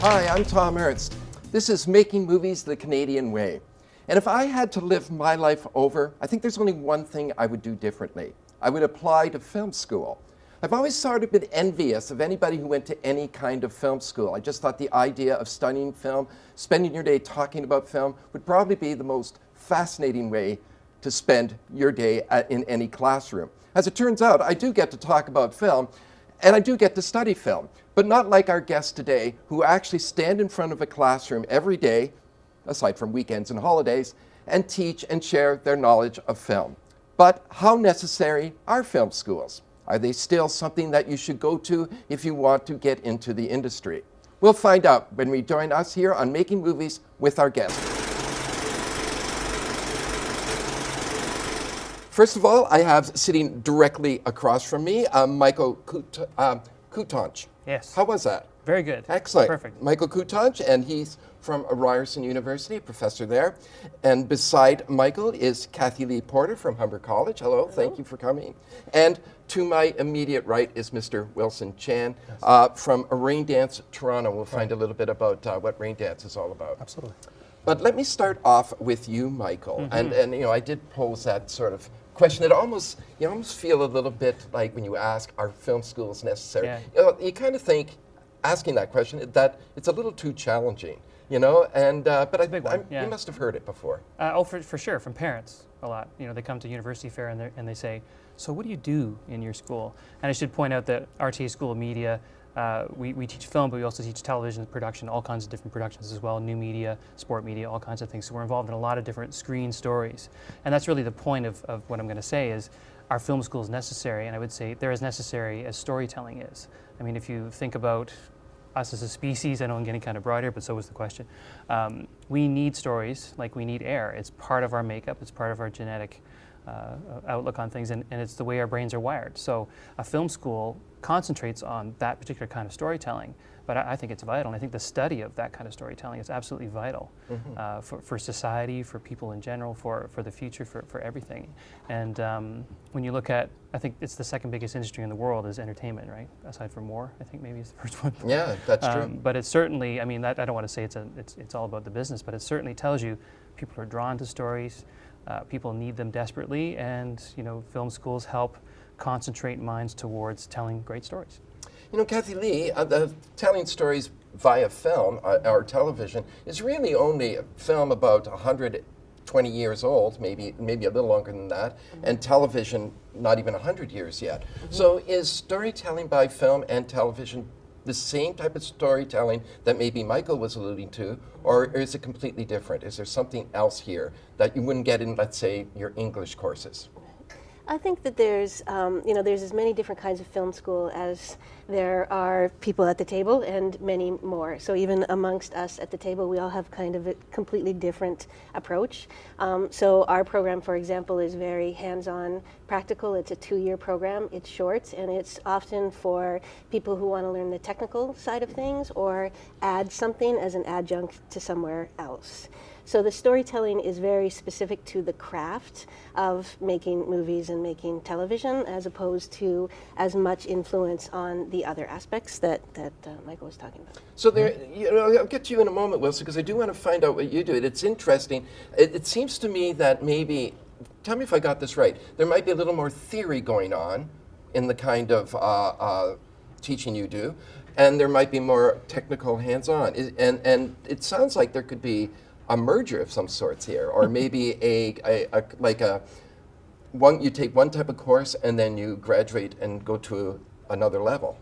Hi, I'm Thom Ernst. This is Making Movies the Canadian Way. And if I had to live my life over, I think there's only one thing I would do differently. I would apply to film school. I've always sort of been envious of anybody who went to any kind of film school. I just thought the idea of studying film, spending your day talking about film, would probably be the most fascinating way to spend your day in any classroom. As it turns out, I do get to talk about film, and I do get to study film, but not like our guests today, who actually stand in front of a classroom every day, aside from weekends and holidays, and teach and share their knowledge of film. But how necessary are film schools? Are they still something that you should go to if you want to get into the industry? We'll find out when we join us here on Making Movies with our guest. First of all, I have sitting directly across from me, Michael Coutanche. Yes. How was that? Very good. Excellent. Perfect. Michael Coutanche, and he's from Ryerson University, a professor there. And beside Michael is Kathilee Porter from Humber College. Hello, thank you for coming. And to my immediate right is Mr. Wilson Chan from Rain Dance Toronto. We'll find a little bit about what Rain Dance is all about. Absolutely. But let me start off with you, Michael. And you know, I did pose that sort of question. It almost, you almost feel a little bit like when you ask, are film schools necessary? Yeah. You know, you kind of think, asking that question, that it's a little too challenging, you know? And but you must have heard it before. For sure, from parents a lot. You know, they come to university fair and they say, so what do you do in your school? And I should point out that RTA School of Media, we teach film, but we also teach television production, all kinds of different productions as well, new media, sport media, all kinds of things. So we're involved in a lot of different screen stories. And that's really the point of what I'm going to say is, are film schools necessary? And I would say they're as necessary as storytelling is. I mean, if you think about us as a species, I know I'm getting kind of broad here, but so was the question. We need stories like we need air. It's part of our makeup, it's part of our genetic outlook on things, and it's the way our brains are wired. So a film school concentrates on that particular kind of storytelling, but I think it's vital, and I think the study of that kind of storytelling is absolutely vital for society, for people in general, for the future, for everything. And when you look at, I think it's the second biggest industry in the world is entertainment, right? Aside from war, I think maybe is the first one. Yeah, that's true. But it's certainly, I mean, I don't want to say it's all about the business, but it certainly tells you people are drawn to stories. People need them desperately, and you know, film schools help concentrate minds towards telling great stories. You know, Kathilee, telling stories via film or television is really only a film about 120 years old, maybe a little longer than that, and television not even 100 years yet. So is storytelling by film and television the same type of storytelling that maybe Michael was alluding to, or is it completely different? Is there something else here that you wouldn't get in, let's say, your English courses? I think that there's, there's as many different kinds of film school as there are people at the table, and many more. So even amongst us at the table, we all have kind of a completely different approach. So our program, for example, is very hands-on, practical. It's a 2-year program. It's short, and it's often for people who want to learn the technical side of things or add something as an adjunct to somewhere else. So the storytelling is very specific to the craft of making movies and making television, as opposed to as much influence on the other aspects that Michael was talking about. So there, you know, I'll get to you in a moment, Wilson, because I do want to find out what you do. It's interesting. It seems to me that maybe, tell me if I got this right, there might be a little more theory going on in the kind of teaching you do, and there might be more technical hands-on. And it sounds like there could be a merger of some sorts here, or maybe you take one type of course and then you graduate and go to another level,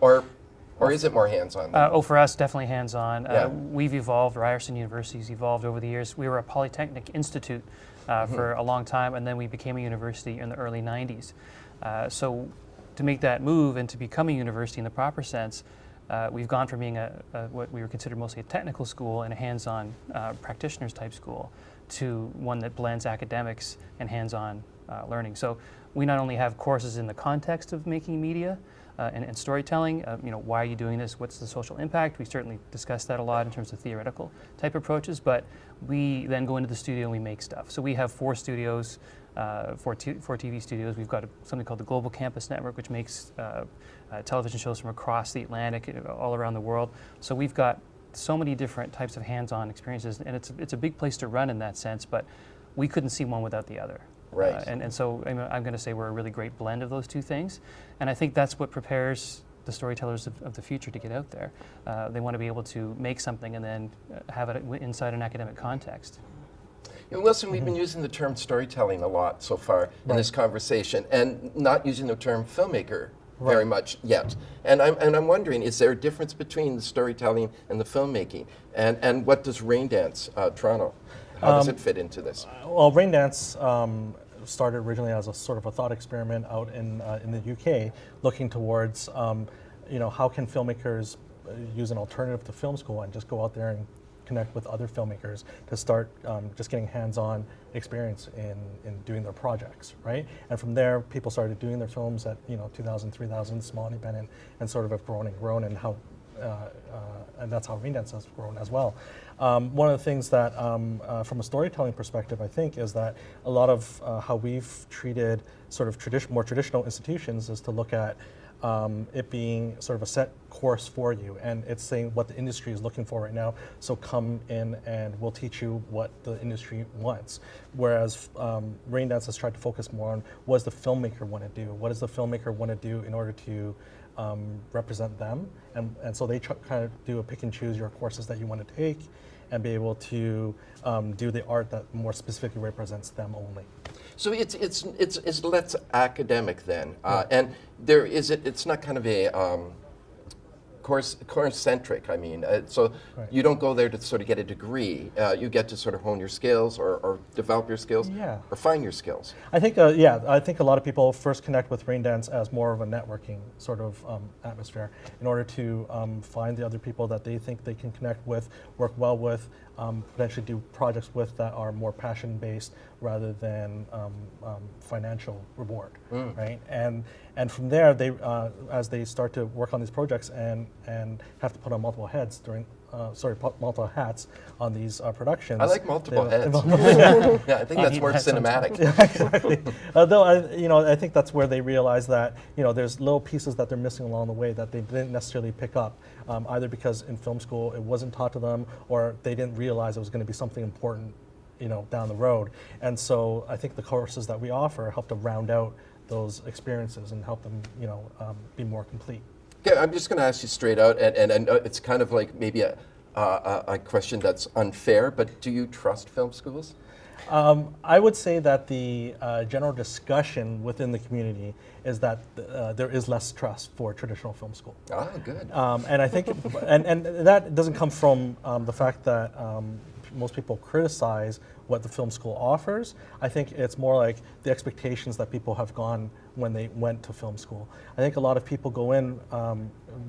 or is it more hands-on? For us, definitely hands-on. Yeah. We've evolved. Ryerson University's evolved over the years. We were a polytechnic institute for a long time, and then we became a university in the early 90s. So to make that move and to become a university in the proper sense, we've gone from being what we were considered mostly a technical school and a hands-on practitioners type school to one that blends academics and hands-on learning. So we not only have courses in the context of making media and storytelling, why are you doing this? What's the social impact? We certainly discuss that a lot in terms of theoretical type approaches, but we then go into the studio and we make stuff. So we have 4 studios for TV studios. We've got something called the Global Campus Network, which makes television shows from across the Atlantic, all around the world. So we've got so many different types of hands-on experiences, and it's a big place to run in that sense, but we couldn't see one without the other. Right. And so I'm going to say we're a really great blend of those two things, and I think that's what prepares the storytellers of the future to get out there. They want to be able to make something and then have it inside an academic context. Wilson, we've been using the term storytelling a lot so far in this conversation, and not using the term filmmaker very much yet. And I'm wondering, is there a difference between the storytelling and the filmmaking? And what does Raindance Toronto, how does it fit into this? Well, Raindance started originally as a sort of a thought experiment out in the UK, looking towards, how can filmmakers use an alternative to film school and just go out there and connect with other filmmakers to start just getting hands-on experience in doing their projects, right? And from there, people started doing their films at 2,000, 3,000, small independent, and sort of have grown and grown, and how and that's how Raindance has grown as well. One of the things that, from a storytelling perspective, I think, is that a lot of how we've treated sort of more traditional institutions is to look at it being sort of a set course for you, and it's saying what the industry is looking for right now, so come in and we'll teach you what the industry wants. Whereas Raindance has tried to focus more on what does the filmmaker want to do, what does the filmmaker want to do in order to represent them, and so they kind of do a pick and choose your courses that you want to take and be able to do the art that more specifically represents them only. So it's less academic then, and there is it's not kind of a course-centric. I mean, so you don't go there to sort of get a degree. You get to sort of hone your skills or develop your skills, or find your skills. I think, I think a lot of people first connect with Raindance as more of a networking sort of atmosphere in order to find the other people that they think they can connect with, work well with, potentially do projects with that are more passion-based rather than financial reward, right? And from there, they as they start to work on these projects and have to put on multiple hats multiple hats on these productions. I like multiple heads. Yeah, I think that's more cinematic. Yeah, exactly. Though I think that's where they realize that there's little pieces that they're missing along the way that they didn't necessarily pick up, either because in film school it wasn't taught to them, or they didn't realize it was going to be something important, down the road. And so I think the courses that we offer help to round out those experiences and help them, be more complete. Yeah, I'm just going to ask you straight out, and it's kind of like maybe a question that's unfair, but do you trust film schools? I would say that the general discussion within the community is that there is less trust for traditional film school. Ah, good. And I think, and that doesn't come from the fact that most people criticize what the film school offers. I think it's more like the expectations that people have gone when they went to film school. I think a lot of people go in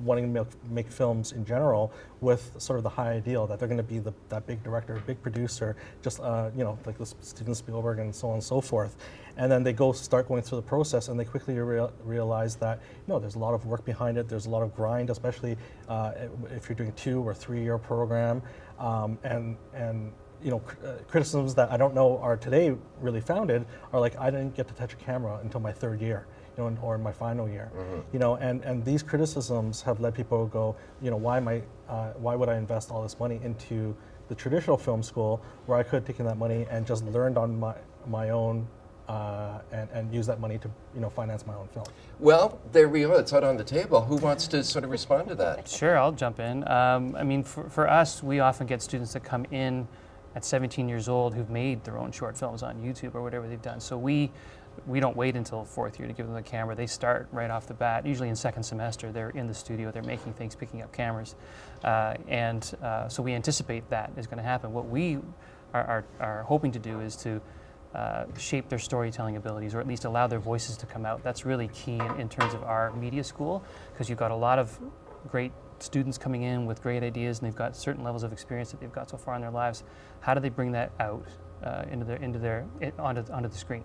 wanting to make films in general with sort of the high ideal that they're going to be that big director, big producer, just like the Steven Spielberg and so on and so forth. And then they start going through the process, and they quickly realize that there's a lot of work behind it. There's a lot of grind, especially if you're doing a 2 or 3 year program, and criticisms that I don't know are today really founded are like, I didn't get to touch a camera until my 3rd year, or in my final year, and these criticisms have led people to go, why would I invest all this money into the traditional film school where I could have taken that money and just learned on my own and use that money to finance my own film. Well, there we go. It's out on the table. Who wants to sort of respond to that? Sure, I'll jump in. I mean, for us, we often get students that come in at 17 years old who've made their own short films on YouTube or whatever they've done. So we don't wait until 4th year to give them the camera. They start right off the bat. Usually in 2nd semester, they're in the studio, they're making things, picking up cameras. So we anticipate that is going to happen. What we are hoping to do is to shape their storytelling abilities, or at least allow their voices to come out. That's really key in terms of our media school, because you've got a lot of great students coming in with great ideas, and they've got certain levels of experience that they've got so far in their lives. How do they bring that out onto the screen?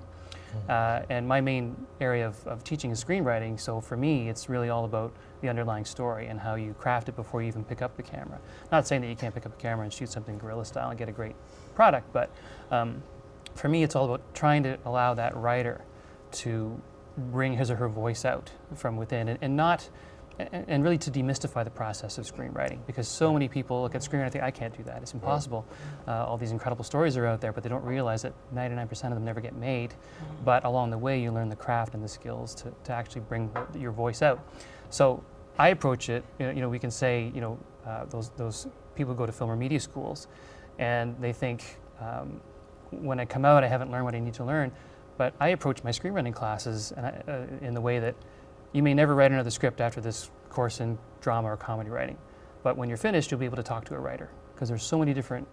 And my main area of teaching is screenwriting, so for me it's really all about the underlying story and how you craft it before you even pick up the camera. Not saying that you can't pick up a camera and shoot something guerrilla style and get a great product, but for me, it's all about trying to allow that writer to bring his or her voice out from within, and really to demystify the process of screenwriting, because so many people look at screenwriting and think, I can't do that, it's impossible. All these incredible stories are out there, but they don't realize that 99% of them never get made. But along the way, you learn the craft and the skills to actually bring your voice out. So I approach it, we can say, those people go to film or media schools, and they think, when I come out, I haven't learned what I need to learn. But I approach my screenwriting classes in the way that you may never write another script after this course in drama or comedy writing. But when you're finished, you'll be able to talk to a writer, because there's so many different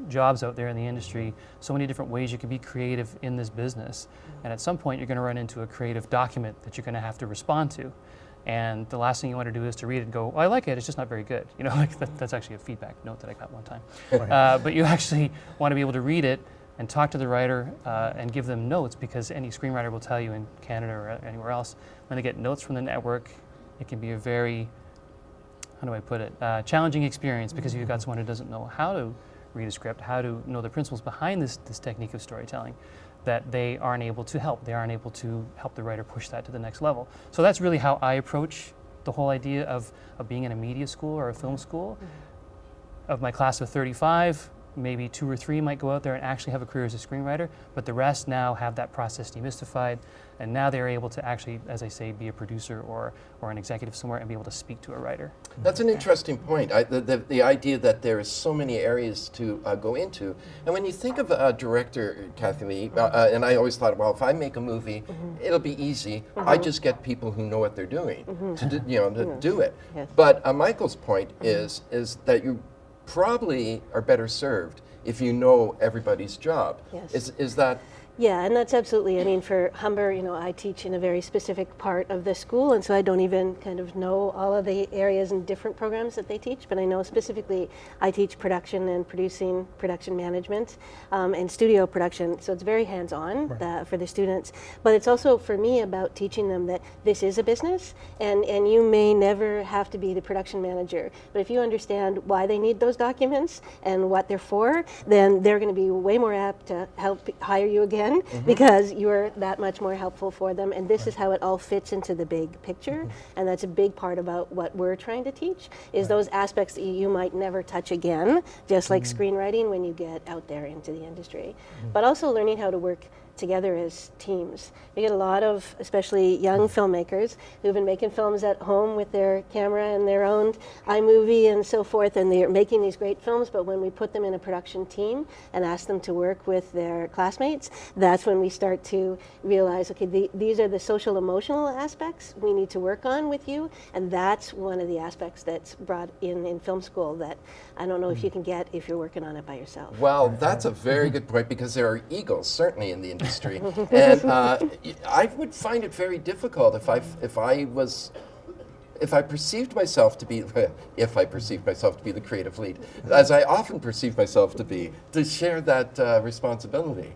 jobs out there in the industry, so many different ways you can be creative in this business. And at some point, you're going to run into a creative document that you're going to have to respond to. And the last thing you want to do is to read it and go, I like it, it's just not very good. That's actually a feedback note that I got one time. But you actually want to be able to read it and talk to the writer and give them notes, because any screenwriter will tell you in Canada or anywhere else, when they get notes from the network, it can be a very, how do I put it, challenging experience, because you've got someone who doesn't know how to read a script, how to know the principles behind this technique of storytelling, that they aren't able to help. They aren't able to help the writer push that to the next level. So that's really how I approach the whole idea of being in a media school or a film school. Of my class of 35, maybe 2 or 3 might go out there and actually have a career as a screenwriter, but the rest now have that process demystified, and now they're able to actually, as I say, be a producer or an executive somewhere and be able to speak to a writer. That's an interesting point. The idea that there is so many areas to go into. And when you think of a director, Kathilee, and I always thought, well, if I make a movie, it'll be easy. I just get people who know what they're doing to do it. Yes. But Michael's point is that you probably are better served if you know everybody's job. Yes. Is that? Yeah, and that's absolutely, I mean, for Humber, I teach in a very specific part of the school, and so I don't even kind of know all of the areas and different programs that they teach, but I know specifically I teach production and production management, and studio production, so it's very hands-on for the students. But it's also, for me, about teaching them that this is a business, and you may never have to be the production manager, but if you understand why they need those documents and what they're for, then they're going to be way more apt to help hire you again, because you're that much more helpful for them, and this is how it all fits into the big picture. And that's a big part about what we're trying to teach, is those aspects that you might never touch again, just like screenwriting when you get out there into the industry. But also learning how to work together as teams. We get a lot of, especially young filmmakers, who've been making films at home with their camera and their own iMovie and so forth, and they're making these great films, but when we put them in a production team and ask them to work with their classmates, that's when we start to realize, okay, these are the social emotional aspects we need to work on with you, and that's one of the aspects that's brought in film school that I don't know if you can get if you're working on it by yourself. Well, that's a very good point, because there are egos, certainly, in the industry. And I would find it very difficult if I perceived myself to be the creative lead, as I often perceive myself to be, to share that responsibility.